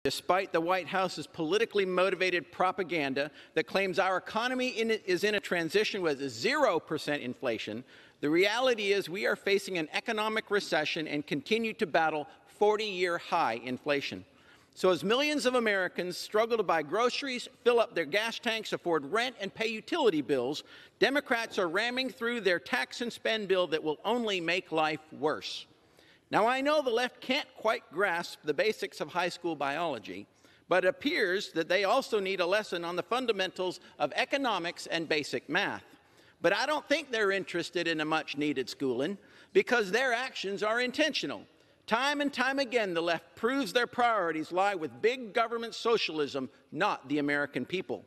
Despite the White House's politically motivated propaganda that claims our economy is in a transition with 0% inflation, the reality is we are facing an economic recession and continue to battle 40-year high inflation. So as millions of Americans struggle to buy groceries, fill up their gas tanks, afford rent, and pay utility bills, Democrats are ramming through their tax and spend bill that will only make life worse. Now, I know the left can't quite grasp the basics of high school biology, but it appears that they also need a lesson on the fundamentals of economics and basic math. But I don't think they're interested in a much-needed schooling because their actions are intentional. Time and time again, the left proves their priorities lie with big government socialism, not the American people.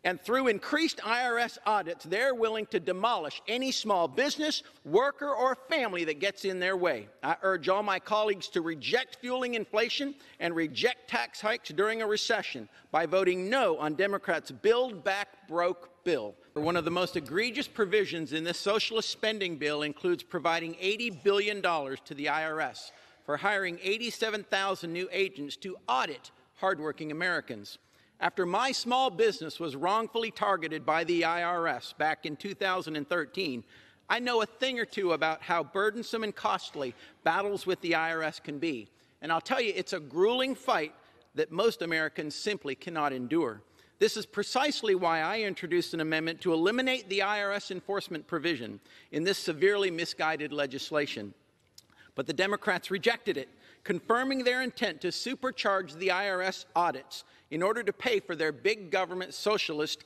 And through increased IRS audits, they're willing to demolish any small business, worker, or family that gets in their way. I urge all my colleagues to reject fueling inflation and reject tax hikes during a recession by voting no on Democrats' Build Back Broke bill. One of the most egregious provisions in this socialist spending bill includes providing $80 billion to the IRS for hiring 87,000 new agents to audit hardworking Americans. After my small business was wrongfully targeted by the IRS back in 2013, I know a thing or two about how burdensome and costly battles with the IRS can be. And I'll tell you, it's a grueling fight that most Americans simply cannot endure. This is precisely why I introduced an amendment to eliminate the IRS enforcement provision in this severely misguided legislation. But the Democrats rejected it, confirming their intent to supercharge the IRS audits in order to pay for their big government socialist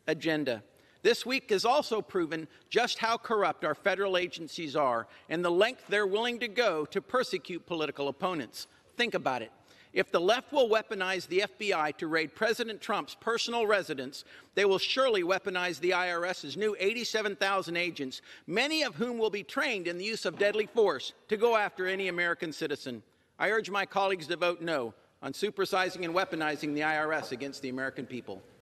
agenda. This week has also proven just how corrupt our federal agencies are and the length they're willing to go to persecute political opponents. Think about it. If the left will weaponize the FBI to raid President Trump's personal residence, they will surely weaponize the IRS's new 87,000 agents, many of whom will be trained in the use of deadly force to go after any American citizen. I urge my colleagues to vote no on supersizing and weaponizing the IRS against the American people.